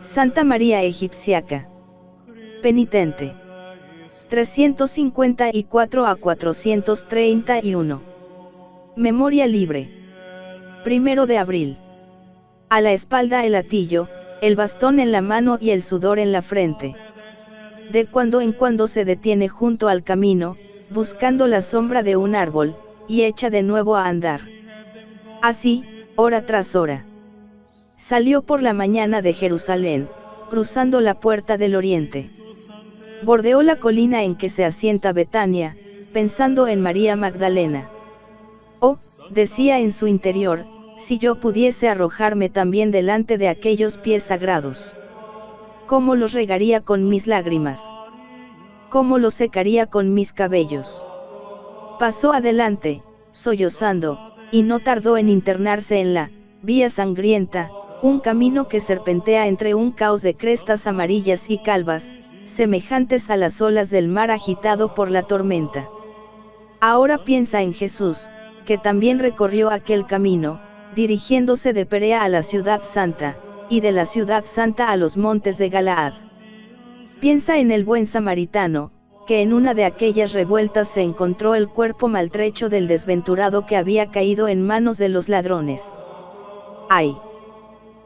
Santa María Egipciaca. Penitente. 354 a 431. Memoria libre. 1 de abril. A la espalda el hatillo, el bastón en la mano y el sudor en la frente. De cuando en cuando se detiene junto al camino, buscando la sombra de un árbol, y echa de nuevo a andar. Así, hora tras hora. Salió por la mañana de Jerusalén, cruzando la puerta del oriente. Bordeó la colina en que se asienta Betania, pensando en María Magdalena. Oh, decía en su interior, si yo pudiese arrojarme también delante de aquellos pies sagrados. ¿Cómo los regaría con mis lágrimas? ¿Cómo los secaría con mis cabellos? Pasó adelante, sollozando, y no tardó en internarse en la vía sangrienta, un camino que serpentea entre un caos de crestas amarillas y calvas, semejantes a las olas del mar agitado por la tormenta. Ahora piensa en Jesús, que también recorrió aquel camino, dirigiéndose de Perea a la ciudad santa, y de la ciudad santa a los montes de Galaad. Piensa en el buen samaritano, que en una de aquellas revueltas se encontró el cuerpo maltrecho del desventurado que había caído en manos de los ladrones. ¡Ay!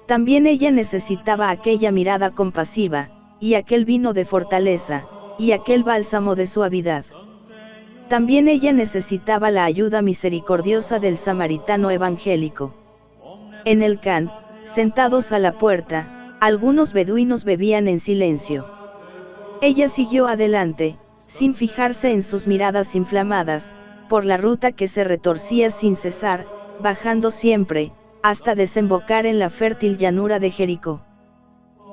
También ella necesitaba aquella mirada compasiva, y aquel vino de fortaleza, y aquel bálsamo de suavidad. También ella necesitaba la ayuda misericordiosa del samaritano evangélico. En el Khan, sentados a la puerta, algunos beduinos bebían en silencio. Ella siguió adelante, sin fijarse en sus miradas inflamadas, por la ruta que se retorcía sin cesar, bajando siempre, hasta desembocar en la fértil llanura de Jericó.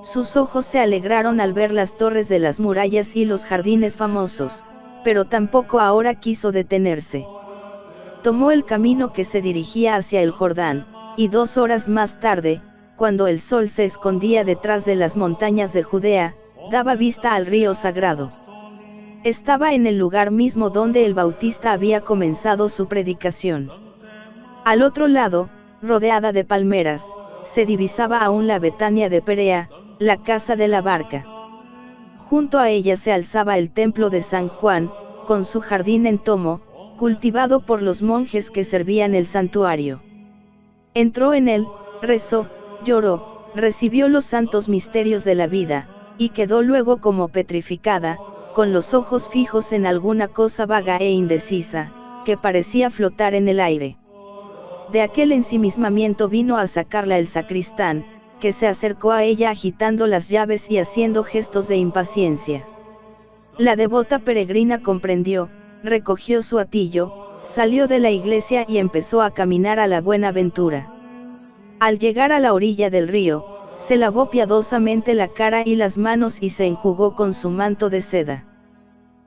Sus ojos se alegraron al ver las torres de las murallas y los jardines famosos, pero tampoco ahora quiso detenerse. Tomó el camino que se dirigía hacia el Jordán, y 2 horas más tarde, cuando el sol se escondía detrás de las montañas de Judea, daba vista al río sagrado. Estaba en el lugar mismo donde el Bautista había comenzado su predicación. Al otro lado, rodeada de palmeras, se divisaba aún la Betania de Perea, la casa de la barca. Junto a ella se alzaba el templo de San Juan, con su jardín en tomo, cultivado por los monjes que servían el santuario. Entró en él, rezó, lloró, recibió los santos misterios de la vida, y quedó luego como petrificada, con los ojos fijos en alguna cosa vaga e indecisa, que parecía flotar en el aire. De aquel ensimismamiento vino a sacarla el sacristán, que se acercó a ella agitando las llaves y haciendo gestos de impaciencia. La devota peregrina comprendió, recogió su hatillo, salió de la iglesia y empezó a caminar a la Buenaventura. Al llegar a la orilla del río, se lavó piadosamente la cara y las manos y se enjugó con su manto de seda.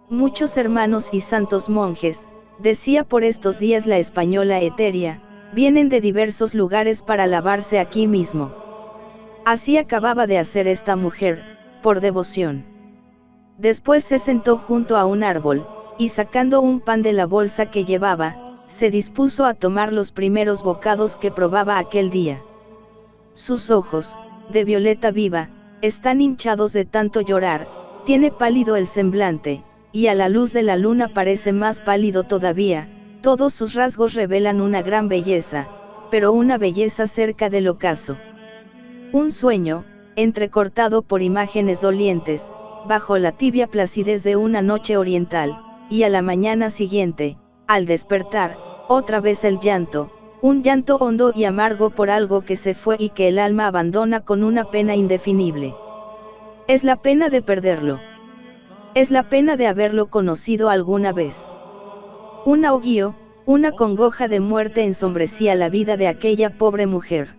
Muchos hermanos y santos monjes, decía por estos días la española Eteria, vienen de diversos lugares para lavarse aquí mismo. Así acababa de hacer esta mujer, por devoción. Después se sentó junto a un árbol, y sacando un pan de la bolsa que llevaba, se dispuso a tomar los primeros bocados que probaba aquel día. Sus ojos, de violeta viva, están hinchados de tanto llorar, tiene pálido el semblante, y a la luz de la luna parece más pálido todavía, todos sus rasgos revelan una gran belleza, pero una belleza cerca del ocaso. Un sueño, entrecortado por imágenes dolientes, bajo la tibia placidez de una noche oriental, y a la mañana siguiente, al despertar, otra vez el llanto, un llanto hondo y amargo por algo que se fue y que el alma abandona con una pena indefinible. Es la pena de perderlo. Es la pena de haberlo conocido alguna vez. Un ahoguío, una congoja de muerte ensombrecía la vida de aquella pobre mujer.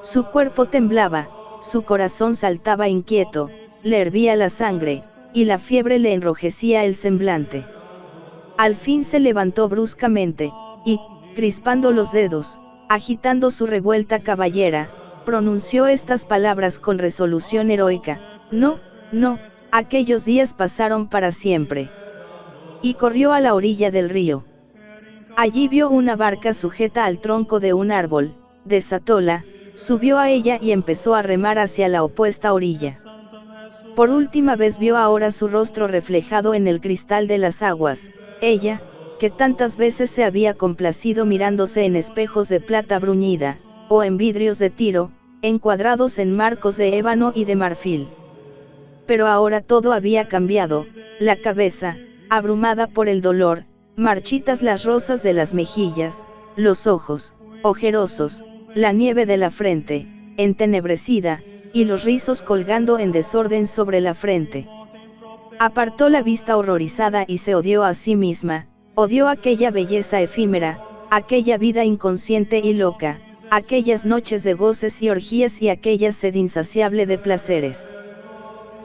Su cuerpo temblaba, su corazón saltaba inquieto, le hervía la sangre, y la fiebre le enrojecía el semblante. Al fin se levantó bruscamente, y, crispando los dedos, agitando su revuelta cabellera, pronunció estas palabras con resolución heroica: no, no, aquellos días pasaron para siempre. Y corrió a la orilla del río. Allí vio una barca sujeta al tronco de un árbol, desatóla, subió a ella y empezó a remar hacia la opuesta orilla. Por última vez vio ahora su rostro reflejado en el cristal de las aguas, ella, que tantas veces se había complacido mirándose en espejos de plata bruñida, o en vidrios de Tiro, encuadrados en marcos de ébano y de marfil. Pero ahora todo había cambiado, la cabeza, abrumada por el dolor, marchitas las rosas de las mejillas, los ojos, ojerosos, la nieve de la frente, entenebrecida, y los rizos colgando en desorden sobre la frente. Apartó la vista horrorizada y se odió a sí misma, odió aquella belleza efímera, aquella vida inconsciente y loca, aquellas noches de goces y orgías y aquella sed insaciable de placeres.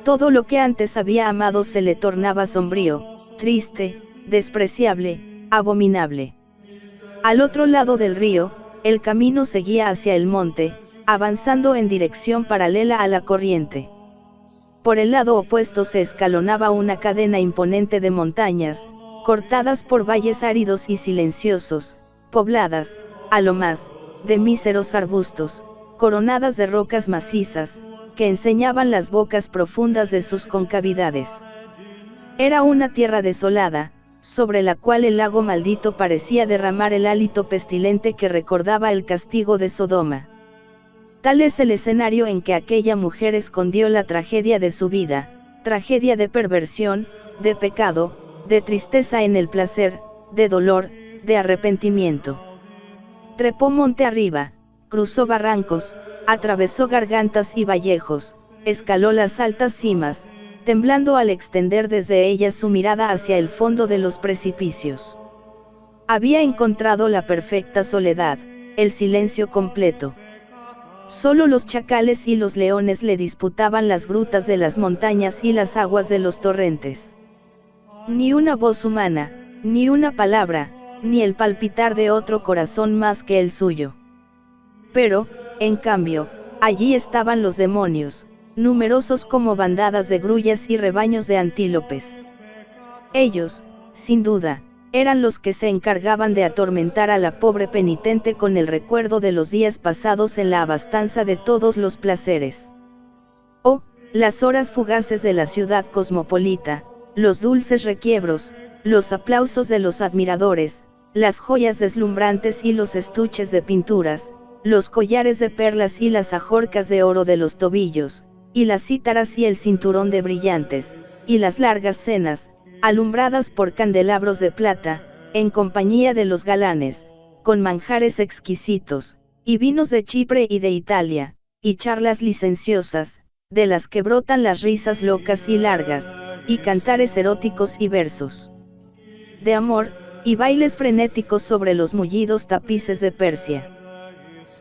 Todo lo que antes había amado se le tornaba sombrío, triste, despreciable, abominable. Al otro lado del río, el camino seguía hacia el monte, avanzando en dirección paralela a la corriente. Por el lado opuesto se escalonaba una cadena imponente de montañas, cortadas por valles áridos y silenciosos, pobladas, a lo más, de míseros arbustos, coronadas de rocas macizas, que enseñaban las bocas profundas de sus concavidades. Era una tierra desolada, sobre la cual el lago maldito parecía derramar el hálito pestilente que recordaba el castigo de Sodoma. Tal es el escenario en que aquella mujer escondió la tragedia de su vida, tragedia de perversión, de pecado, de tristeza en el placer, de dolor, de arrepentimiento. Trepó monte arriba, cruzó barrancos, atravesó gargantas y vallejos, escaló las altas cimas, temblando al extender desde ellas su mirada hacia el fondo de los precipicios. Había encontrado la perfecta soledad, el silencio completo. Solo los chacales y los leones le disputaban las grutas de las montañas y las aguas de los torrentes. Ni una voz humana, ni una palabra, ni el palpitar de otro corazón más que el suyo. Pero, en cambio, allí estaban los demonios, numerosos como bandadas de grullas y rebaños de antílopes. Ellos, sin duda, eran los que se encargaban de atormentar a la pobre penitente con el recuerdo de los días pasados en la abastanza de todos los placeres. Oh, las horas fugaces de la ciudad cosmopolita, los dulces requiebros, los aplausos de los admiradores, las joyas deslumbrantes y los estuches de pinturas, los collares de perlas y las ajorcas de oro de los tobillos, y las cítaras y el cinturón de brillantes, y las largas cenas, alumbradas por candelabros de plata, en compañía de los galanes, con manjares exquisitos, y vinos de Chipre y de Italia, y charlas licenciosas, de las que brotan las risas locas y largas, y cantares eróticos y versos de amor, y bailes frenéticos sobre los mullidos tapices de Persia.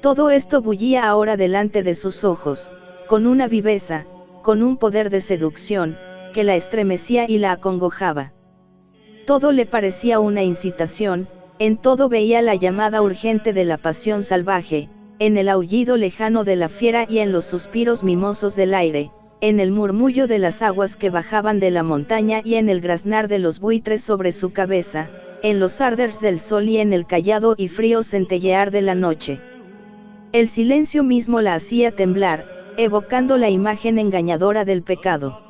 Todo esto bullía ahora delante de sus ojos, con una viveza, con un poder de seducción, que la estremecía y la acongojaba. Todo le parecía una incitación, en todo veía la llamada urgente de la pasión salvaje, en el aullido lejano de la fiera y en los suspiros mimosos del aire, en el murmullo de las aguas que bajaban de la montaña y en el graznar de los buitres sobre su cabeza, en los arders del sol y en el callado y frío centellear de la noche. El silencio mismo la hacía temblar, evocando la imagen engañadora del pecado.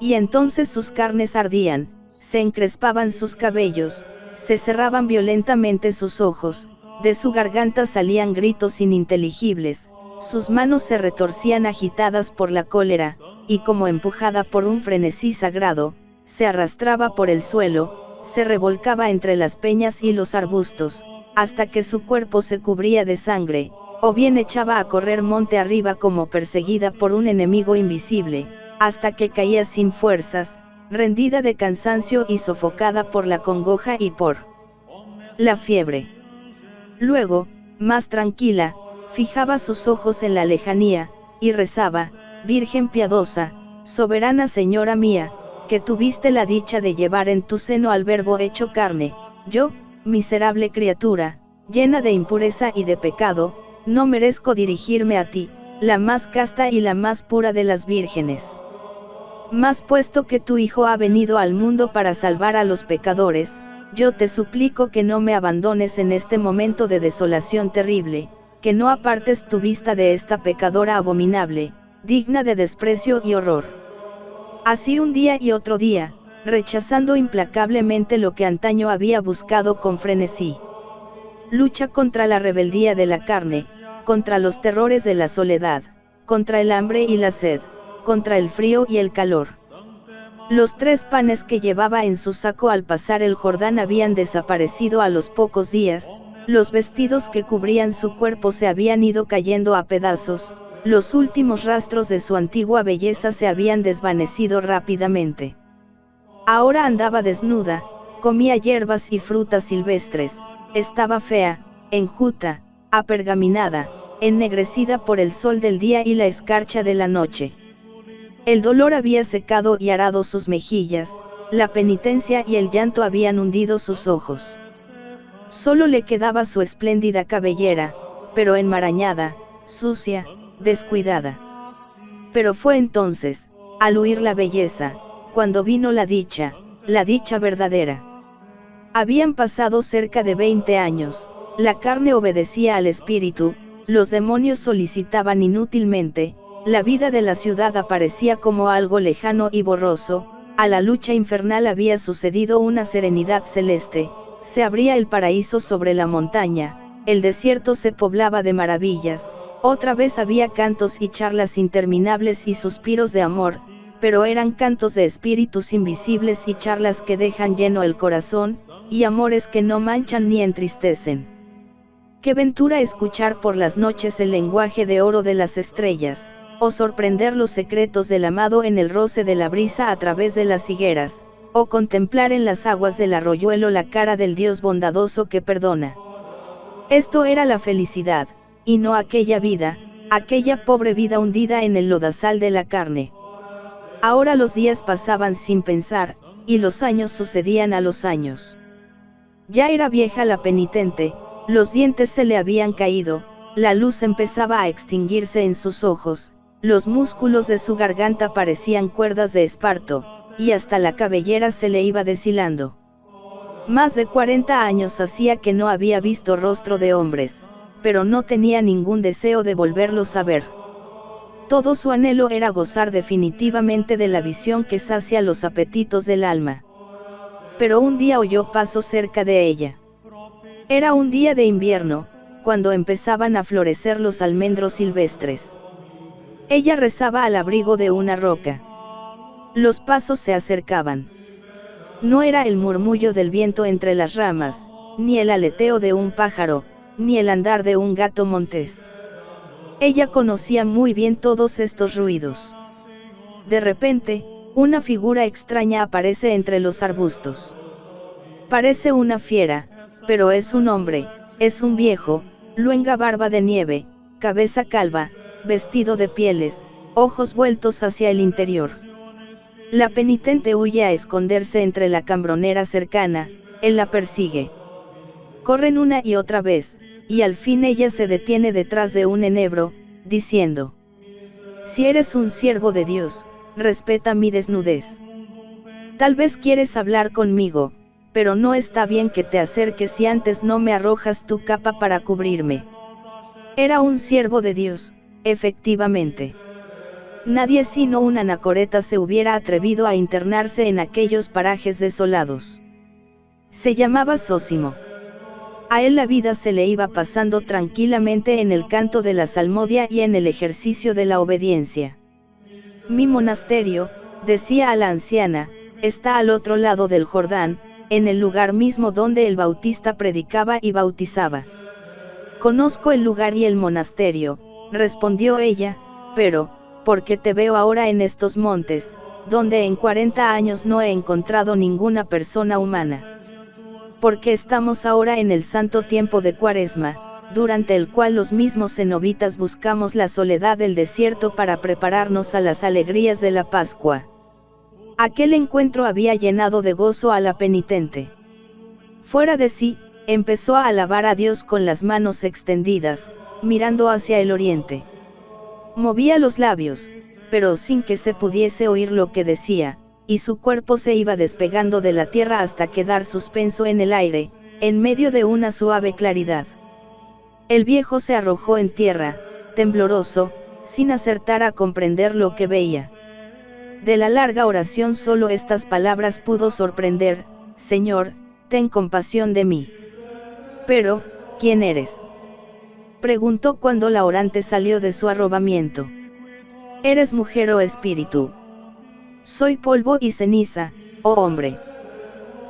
Y entonces sus carnes ardían, se encrespaban sus cabellos, se cerraban violentamente sus ojos, de su garganta salían gritos ininteligibles, sus manos se retorcían agitadas por la cólera, y como empujada por un frenesí sagrado, se arrastraba por el suelo, se revolcaba entre las peñas y los arbustos, hasta que su cuerpo se cubría de sangre, o bien echaba a correr monte arriba como perseguida por un enemigo invisible, hasta que caía sin fuerzas, rendida de cansancio y sofocada por la congoja y por la fiebre. Luego, más tranquila, fijaba sus ojos en la lejanía, y rezaba: Virgen piadosa, soberana Señora mía, que tuviste la dicha de llevar en tu seno al Verbo hecho carne, yo, miserable criatura, llena de impureza y de pecado, no merezco dirigirme a ti, la más casta y la más pura de las vírgenes. Mas puesto que tu Hijo ha venido al mundo para salvar a los pecadores, yo te suplico que no me abandones en este momento de desolación terrible, que no apartes tu vista de esta pecadora abominable, digna de desprecio y horror. Así un día y otro día, rechazando implacablemente lo que antaño había buscado con frenesí. Lucha contra la rebeldía de la carne, contra los terrores de la soledad, contra el hambre y la sed, contra el frío y el calor. Los 3 panes que llevaba en su saco al pasar el Jordán habían desaparecido a los pocos días, los vestidos que cubrían su cuerpo se habían ido cayendo a pedazos, los últimos rastros de su antigua belleza se habían desvanecido rápidamente. Ahora andaba desnuda, comía hierbas y frutas silvestres, estaba fea, enjuta, apergaminada, ennegrecida por el sol del día y la escarcha de la noche. El dolor había secado y arado sus mejillas, la penitencia y el llanto habían hundido sus ojos. Solo le quedaba su espléndida cabellera, pero enmarañada, sucia, descuidada. Pero fue entonces, al huir la belleza, cuando vino la dicha verdadera. Habían pasado cerca de 20 años, la carne obedecía al espíritu, los demonios solicitaban inútilmente, la vida de la ciudad aparecía como algo lejano y borroso, a la lucha infernal había sucedido una serenidad celeste, se abría el paraíso sobre la montaña, el desierto se poblaba de maravillas, otra vez había cantos y charlas interminables y suspiros de amor, pero eran cantos de espíritus invisibles y charlas que dejan lleno el corazón, y amores que no manchan ni entristecen. Qué ventura escuchar por las noches el lenguaje de oro de las estrellas, o sorprender los secretos del amado en el roce de la brisa a través de las higueras, o contemplar en las aguas del arroyuelo la cara del Dios bondadoso que perdona. Esto era la felicidad, y no aquella vida, aquella pobre vida hundida en el lodazal de la carne. Ahora los días pasaban sin pensar, y los años sucedían a los años. Ya era vieja la penitente, los dientes se le habían caído, la luz empezaba a extinguirse en sus ojos, los músculos de su garganta parecían cuerdas de esparto, y hasta la cabellera se le iba deshilando. Más de 40 años hacía que no había visto rostro de hombres, pero no tenía ningún deseo de volverlos a ver. Todo su anhelo era gozar definitivamente de la visión que sacia los apetitos del alma. Pero un día oyó pasos cerca de ella. Era un día de invierno, cuando empezaban a florecer los almendros silvestres. Ella rezaba al abrigo de una roca. Los pasos se acercaban. No era el murmullo del viento entre las ramas, ni el aleteo de un pájaro, ni el andar de un gato montés. Ella conocía muy bien todos estos ruidos. De repente, una figura extraña aparece entre los arbustos. Parece una fiera, pero es un hombre, es un viejo, luenga barba de nieve, cabeza calva, vestido de pieles, ojos vueltos hacia el interior. La penitente huye a esconderse entre la cambronera cercana, él la persigue. Corren una y otra vez, y al fin ella se detiene detrás de un enebro, diciendo: si eres un siervo de Dios, respeta mi desnudez. Tal vez quieres hablar conmigo, pero no está bien que te acerques si antes no me arrojas tu capa para cubrirme. Era un siervo de Dios, efectivamente. Nadie sino un anacoreta se hubiera atrevido a internarse en aquellos parajes desolados. Se llamaba Zósimo. A él la vida se le iba pasando tranquilamente en el canto de la salmodia y en el ejercicio de la obediencia. Mi monasterio, decía a la anciana, está al otro lado del Jordán, en el lugar mismo donde el Bautista predicaba y bautizaba. Conozco el lugar y el monasterio, respondió ella, pero, ¿por qué te veo ahora en estos montes, donde en 40 años no he encontrado ninguna persona humana? Porque estamos ahora en el santo tiempo de Cuaresma, durante el cual los mismos cenobitas buscamos la soledad del desierto para prepararnos a las alegrías de la Pascua. Aquel encuentro había llenado de gozo a la penitente. Fuera de sí, empezó a alabar a Dios con las manos extendidas, mirando hacia el oriente. Movía los labios, pero sin que se pudiese oír lo que decía, y su cuerpo se iba despegando de la tierra hasta quedar suspenso en el aire, en medio de una suave claridad. El viejo se arrojó en tierra, tembloroso, sin acertar a comprender lo que veía. De la larga oración solo estas palabras pudo sorprender: Señor, ten compasión de mí. Pero, ¿quién eres?, preguntó cuando la orante salió de su arrobamiento. ¿Eres mujer o espíritu? Soy polvo y ceniza, oh hombre,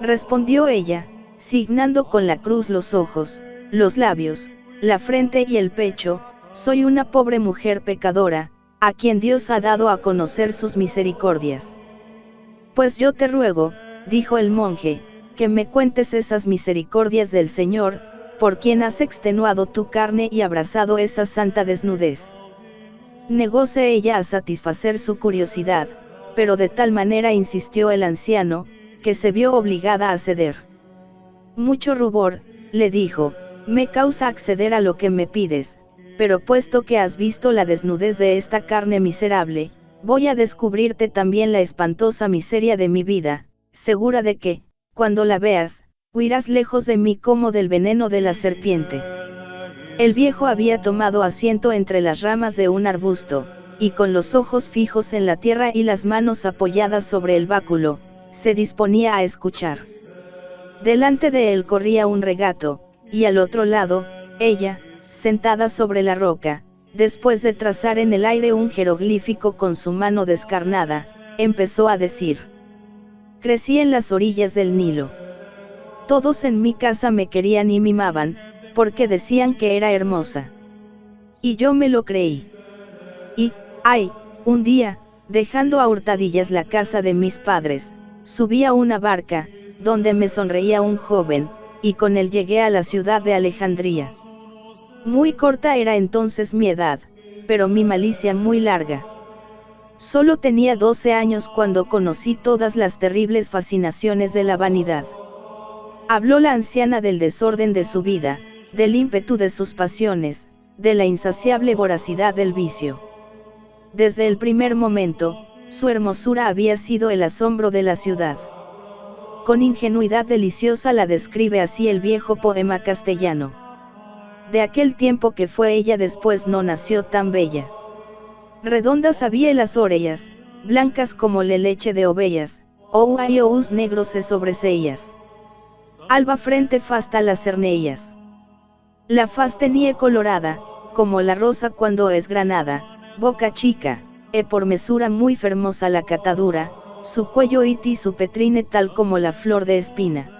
respondió ella, signando con la cruz los ojos, los labios, la frente y el pecho. Soy una pobre mujer pecadora, a quien Dios ha dado a conocer sus misericordias. Pues yo te ruego, dijo el monje, que me cuentes esas misericordias del Señor, por quien has extenuado tu carne y abrazado esa santa desnudez. Negóse ella a satisfacer su curiosidad, pero de tal manera insistió el anciano, que se vio obligada a ceder. Mucho rubor, le dijo, me causa acceder a lo que me pides, pero puesto que has visto la desnudez de esta carne miserable, voy a descubrirte también la espantosa miseria de mi vida, segura de que, cuando la veas, huirás lejos de mí como del veneno de la serpiente. El viejo había tomado asiento entre las ramas de un arbusto, y con los ojos fijos en la tierra y las manos apoyadas sobre el báculo, se disponía a escuchar. Delante de él corría un regato, y al otro lado, ella, sentada sobre la roca, después de trazar en el aire un jeroglífico con su mano descarnada, empezó a decir: crecí en las orillas del Nilo. Todos en mi casa me querían y mimaban, porque decían que era hermosa. Y yo me lo creí. Y, ay, un día, dejando a hurtadillas la casa de mis padres, subí a una barca, donde me sonreía un joven, y con él llegué a la ciudad de Alejandría. Muy corta era entonces mi edad, pero mi malicia muy larga. Solo tenía 12 años cuando conocí todas las terribles fascinaciones de la vanidad. Habló la anciana del desorden de su vida, del ímpetu de sus pasiones, de la insaciable voracidad del vicio. Desde el primer momento, su hermosura había sido el asombro de la ciudad. Con ingenuidad deliciosa la describe así el viejo poema castellano. De aquel tiempo que fue ella después no nació tan bella. Redondas había las orellas, blancas como la leche de ovellas, y ous negros se sobreseías. Alba frente fasta las cerneillas. La faz tenía colorada, como la rosa cuando es granada, boca chica, por mesura muy fermosa la catadura, su cuello iti su petrine tal como la flor de espina.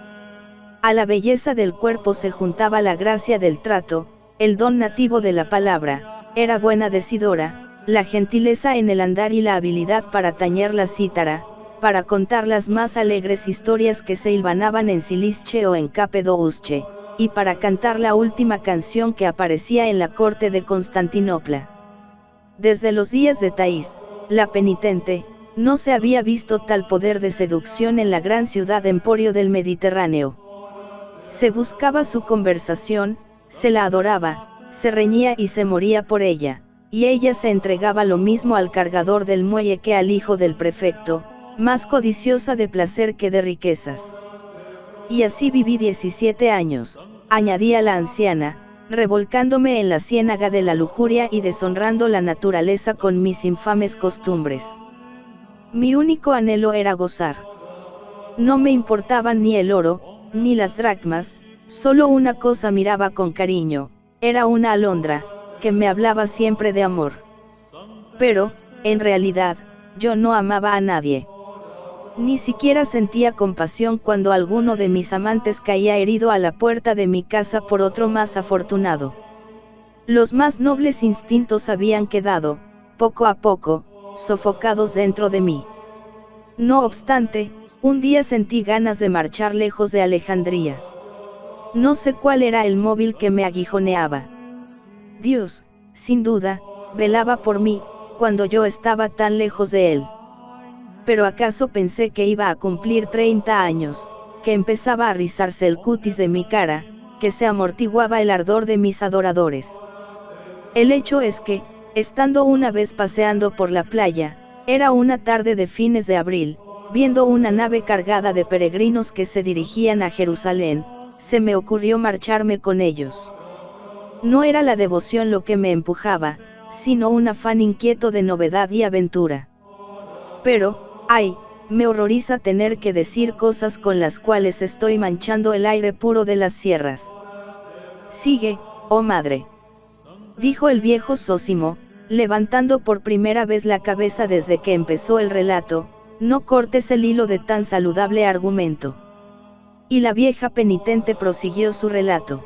A la belleza del cuerpo se juntaba la gracia del trato, el don nativo de la palabra, era buena decidora, la gentileza en el andar y la habilidad para tañer la cítara, para contar las más alegres historias que se hilvanaban en Silische o en Capedousche, y para cantar la última canción que aparecía en la corte de Constantinopla. Desde los días de Taís, la penitente, no se había visto tal poder de seducción en la gran ciudad emporio del Mediterráneo. Se buscaba su conversación, se la adoraba, se reñía y se moría por ella, y ella se entregaba lo mismo al cargador del muelle que al hijo del prefecto, más codiciosa de placer que de riquezas. Y así viví 17 años, añadía la anciana, revolcándome en la ciénaga de la lujuria y deshonrando la naturaleza con mis infames costumbres. Mi único anhelo era gozar. No me importaban ni el oro, ni las dracmas, solo una cosa miraba con cariño, era una alondra, que me hablaba siempre de amor. Pero, en realidad, yo no amaba a nadie. Ni siquiera sentía compasión cuando alguno de mis amantes caía herido a la puerta de mi casa por otro más afortunado. Los más nobles instintos habían quedado, poco a poco, sofocados dentro de mí. No obstante, un día sentí ganas de marchar lejos de Alejandría. No sé cuál era el móvil que me aguijoneaba. Dios, sin duda, velaba por mí, cuando yo estaba tan lejos de él. Pero acaso pensé que iba a cumplir 30 años, que empezaba a rizarse el cutis de mi cara, que se amortiguaba el ardor de mis adoradores. El hecho es que, estando una vez paseando por la playa, era una tarde de fines de abril, viendo una nave cargada de peregrinos que se dirigían a Jerusalén, se me ocurrió marcharme con ellos. No era la devoción lo que me empujaba, sino un afán inquieto de novedad y aventura. Pero, ay, me horroriza tener que decir cosas con las cuales estoy manchando el aire puro de las sierras. Sigue, oh madre. Dijo el viejo Zósimo, levantando por primera vez la cabeza desde que empezó el relato, no cortes el hilo de tan saludable argumento. Y la vieja penitente prosiguió su relato.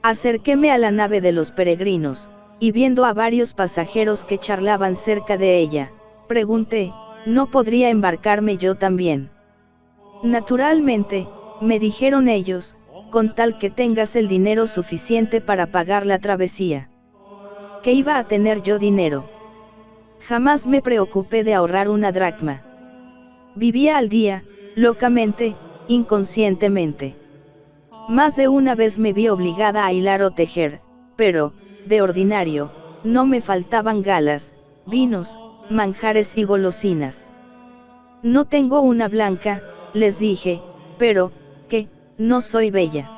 Acerquéme a la nave de los peregrinos, y viendo a varios pasajeros que charlaban cerca de ella, pregunté, ¿no podría embarcarme yo también? Naturalmente, me dijeron ellos, con tal que tengas el dinero suficiente para pagar la travesía. ¿Qué iba a tener yo dinero? Jamás me preocupé de ahorrar una dracma. Vivía al día, locamente, inconscientemente. Más de una vez me vi obligada a hilar o tejer, pero, de ordinario, no me faltaban galas, vinos, manjares y golosinas. No tengo una blanca, les dije, pero, ¿qué? No soy bella.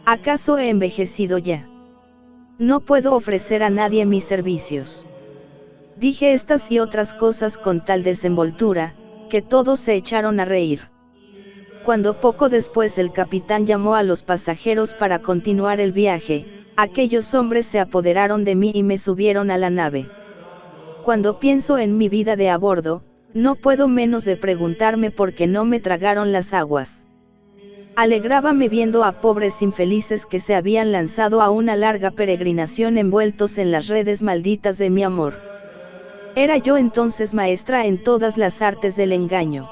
¿Acaso he envejecido ya? No puedo ofrecer a nadie mis servicios. Dije estas y otras cosas con tal desenvoltura, que todos se echaron a reír. Cuando poco después el capitán llamó a los pasajeros para continuar el viaje, aquellos hombres se apoderaron de mí y me subieron a la nave. Cuando pienso en mi vida de a bordo, no puedo menos de preguntarme por qué no me tragaron las aguas. Alegrábame viendo a pobres infelices que se habían lanzado a una larga peregrinación envueltos en las redes malditas de mi amor. Era yo entonces maestra en todas las artes del engaño.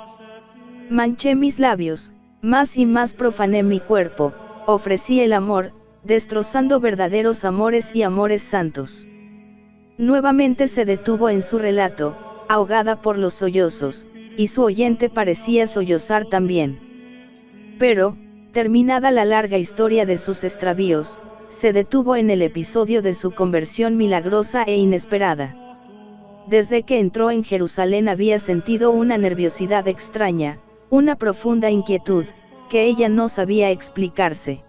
Manché mis labios, más y más profané mi cuerpo, ofrecí el amor, destrozando verdaderos amores y amores santos. Nuevamente se detuvo en su relato, ahogada por los sollozos, y su oyente parecía sollozar también. Pero, terminada la larga historia de sus extravíos, se detuvo en el episodio de su conversión milagrosa e inesperada. Desde que entró en Jerusalén había sentido una nerviosidad extraña, una profunda inquietud, que ella no sabía explicarse.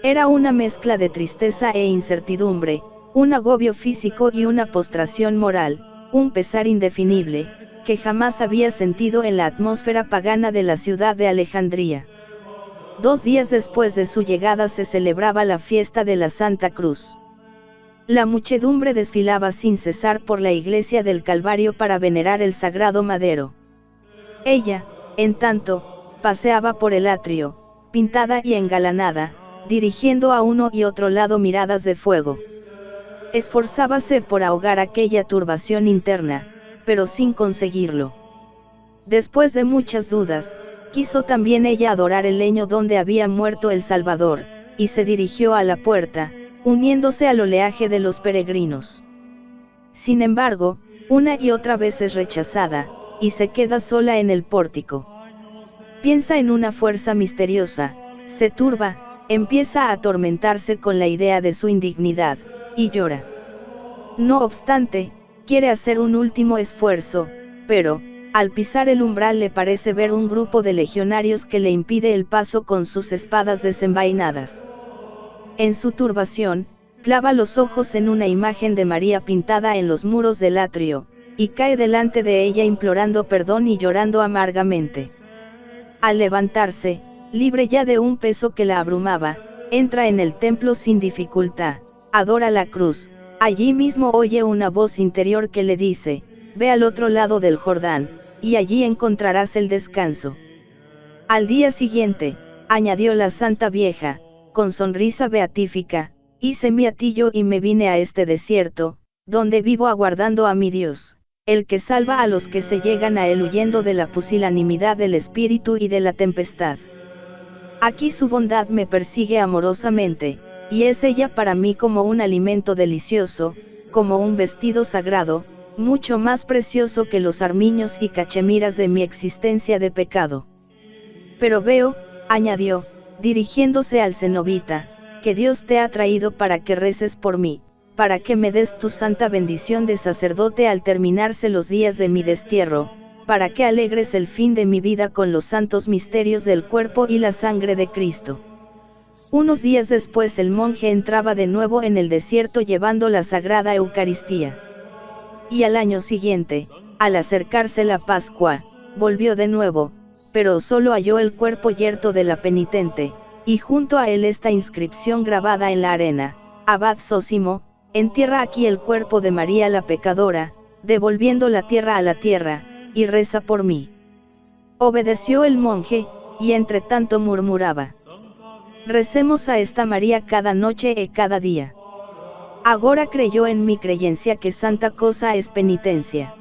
Era una mezcla de tristeza e incertidumbre, un agobio físico y una postración moral, un pesar indefinible, que jamás había sentido en la atmósfera pagana de la ciudad de Alejandría. 2 días después de su llegada se celebraba la fiesta de la Santa Cruz. La muchedumbre desfilaba sin cesar por la iglesia del Calvario para venerar el sagrado madero. Ella, en tanto, paseaba por el atrio, pintada y engalanada, dirigiendo a uno y otro lado miradas de fuego. Esforzábase por ahogar aquella turbación interna, pero sin conseguirlo. Después de muchas dudas, quiso también ella adorar el leño donde había muerto el Salvador, y se dirigió a la puerta, uniéndose al oleaje de los peregrinos. Sin embargo, una y otra vez es rechazada, y se queda sola en el pórtico. Piensa en una fuerza misteriosa, se turba, empieza a atormentarse con la idea de su indignidad, y llora. No obstante, quiere hacer un último esfuerzo, pero, al pisar el umbral le parece ver un grupo de legionarios que le impide el paso con sus espadas desenvainadas. En su turbación, clava los ojos en una imagen de María pintada en los muros del atrio, y cae delante de ella implorando perdón y llorando amargamente. Al levantarse, libre ya de un peso que la abrumaba, entra en el templo sin dificultad, adora la cruz, allí mismo oye una voz interior que le dice, ve al otro lado del Jordán, y allí encontrarás el descanso. Al día siguiente, añadió la santa vieja, con sonrisa beatífica, hice mi atillo y me vine a este desierto, donde vivo aguardando a mi Dios, el que salva a los que se llegan a él huyendo de la pusilanimidad del espíritu y de la tempestad. Aquí su bondad me persigue amorosamente, y es ella para mí como un alimento delicioso, como un vestido sagrado, mucho más precioso que los armiños y cachemiras de mi existencia de pecado. Pero veo, añadió, dirigiéndose al cenobita, que Dios te ha traído para que reces por mí, para que me des tu santa bendición de sacerdote al terminarse los días de mi destierro, para que alegres el fin de mi vida con los santos misterios del cuerpo y la sangre de Cristo. Unos días después el monje entraba de nuevo en el desierto llevando la Sagrada Eucaristía. Y al año siguiente, al acercarse la Pascua, volvió de nuevo, pero solo halló el cuerpo yerto de la penitente, y junto a él esta inscripción grabada en la arena: Abad Zósimo, entierra aquí el cuerpo de María la pecadora, devolviendo la tierra a la tierra, y reza por mí. Obedeció el monje, y entre tanto murmuraba: recemos a esta María cada noche e cada día. Agora creyó en mi creyencia que santa cosa es penitencia.